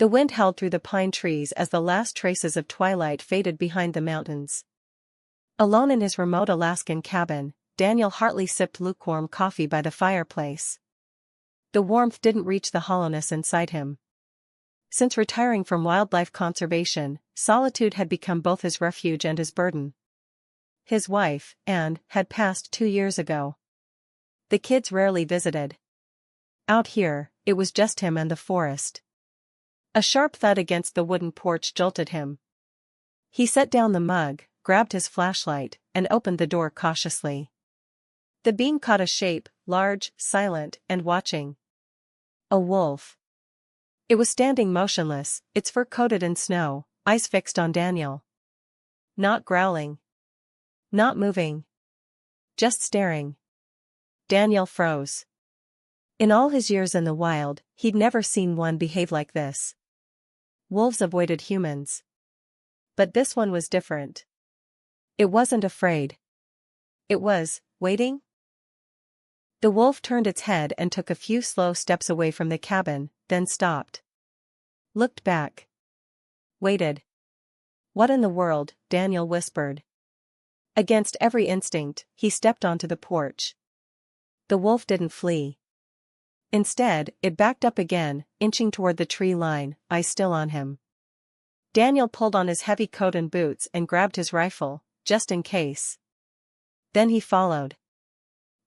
The wind howled through the pine trees as the last traces of twilight faded behind the mountains. Alone in his remote Alaskan cabin, Daniel Hartley sipped lukewarm coffee by the fireplace. The warmth didn't reach the hollowness inside him. Since retiring from wildlife conservation, solitude had become both his refuge and his burden. His wife, Anne, had passed 2 years ago. The kids rarely visited. Out here, it was just him and the forest. A sharp thud against the wooden porch jolted him. He set down the mug, grabbed his flashlight, and opened the door cautiously. The beam caught a shape, large, silent, and watching. A wolf. It was standing motionless, its fur coated in snow, eyes fixed on Daniel. Not growling. Not moving. Just staring. Daniel froze. In all his years in the wild, he'd never seen one behave like this. Wolves avoided humans. But this one was different. It wasn't afraid. It was, waiting? The wolf turned its head and took a few slow steps away from the cabin, then stopped. Looked back. Waited. What in the world, Daniel whispered. Against every instinct, he stepped onto the porch. The wolf didn't flee. Instead, it backed up again, inching toward the tree line, eyes still on him. Daniel pulled on his heavy coat and boots and grabbed his rifle, just in case. Then he followed.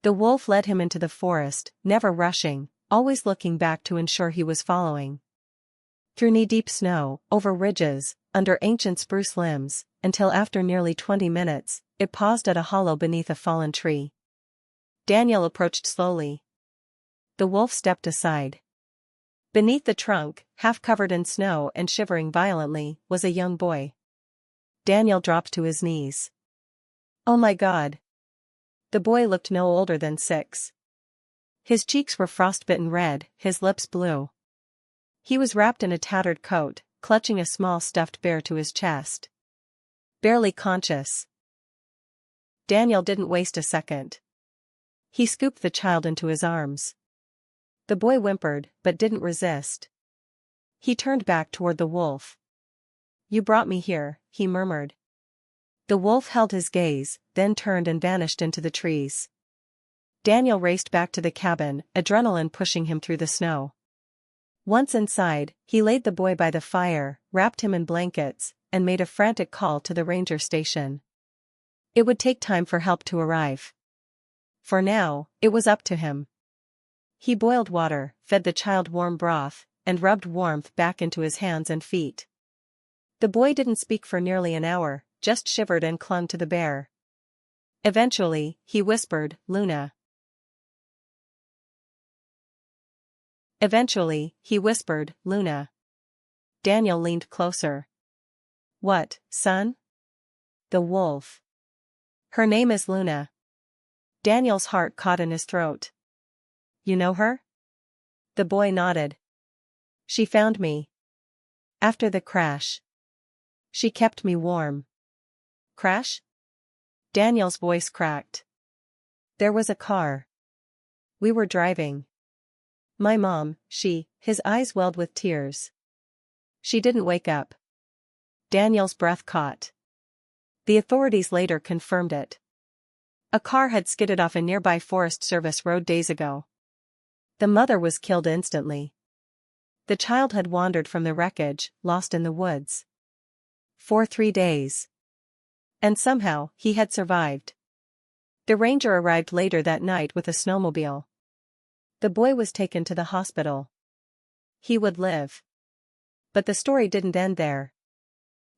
The wolf led him into the forest, never rushing, always looking back to ensure he was following. Through knee-deep snow, over ridges, under ancient spruce limbs, until after nearly 20 minutes, it paused at a hollow beneath a fallen tree. Daniel approached slowly. The wolf stepped aside. Beneath the trunk, half covered in snow and shivering violently, was a young boy. Daniel dropped to his knees. Oh my God! The boy looked no older than 6. His cheeks were frostbitten red, his lips blue. He was wrapped in a tattered coat, clutching a small stuffed bear to his chest. Barely conscious. Daniel didn't waste a second. He scooped the child into his arms. The boy whimpered, but didn't resist. He turned back toward the wolf. You brought me here, he murmured. The wolf held his gaze, then turned and vanished into the trees. Daniel raced back to the cabin, adrenaline pushing him through the snow. Once inside, he laid the boy by the fire, wrapped him in blankets, and made a frantic call to the ranger station. It would take time for help to arrive. For now, it was up to him. He boiled water, fed the child warm broth, and rubbed warmth back into his hands and feet. The boy didn't speak for nearly an hour, just shivered and clung to the bear. Eventually, he whispered, Luna. Daniel leaned closer. What, son? The wolf. Her name is Luna. Daniel's heart caught in his throat. You know her? The boy nodded. She found me. After the crash. She kept me warm. Crash? Daniel's voice cracked. There was a car. We were driving. My mom, his eyes welled with tears. She didn't wake up. Daniel's breath caught. The authorities later confirmed it. A car had skidded off a nearby Forest Service road days ago. The mother was killed instantly. The child had wandered from the wreckage, lost in the woods. For 3 days. And somehow, he had survived. The ranger arrived later that night with a snowmobile. The boy was taken to the hospital. He would live. But the story didn't end there.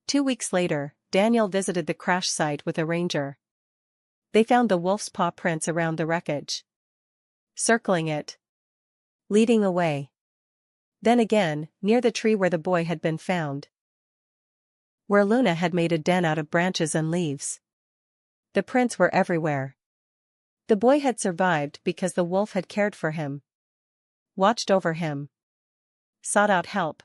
2 weeks later, Daniel visited the crash site with a ranger. They found the wolf's paw prints around the wreckage. Circling it. Leading away. Then again, near the tree where the boy had been found. Where Luna had made a den out of branches and leaves. The prints were everywhere. The boy had survived because the wolf had cared for him. Watched over him. Sought out help.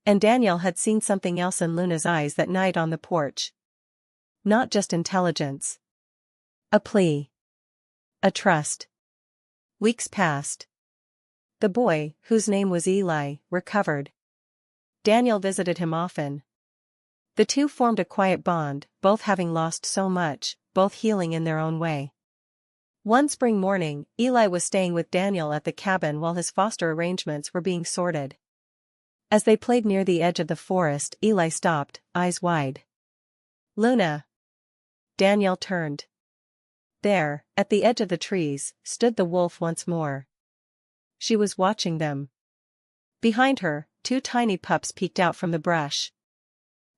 And Daniel had seen something else in Luna's eyes that night on the porch. Not just intelligence. A plea. A trust. Weeks passed. The boy, whose name was Eli, recovered. Daniel visited him often. The two formed a quiet bond, both having lost so much, both healing in their own way. One spring morning, Eli was staying with Daniel at the cabin while his foster arrangements were being sorted. As they played near the edge of the forest, Eli stopped, eyes wide. "Luna." Daniel turned. There, at the edge of the trees, stood the wolf once more. She was watching them. Behind her, two tiny pups peeked out from the brush.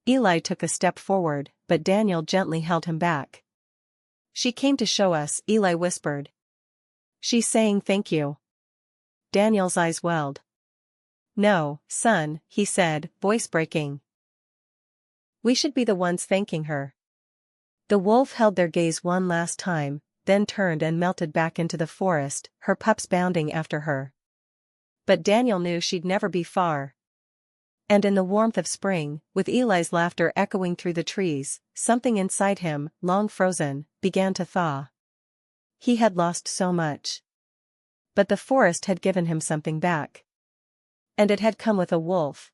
Eli took a step forward, but Daniel gently held him back. "She came to show us," Eli whispered. "She's saying thank you." Daniel's eyes welled. "No, son," he said, voice breaking. "We should be the ones thanking her." The wolf held their gaze one last time, then turned and melted back into the forest, her pups bounding after her. But Daniel knew she'd never be far. And in the warmth of spring, with Eli's laughter echoing through the trees, something inside him, long frozen, began to thaw. He had lost so much. But the forest had given him something back. And it had come with a wolf,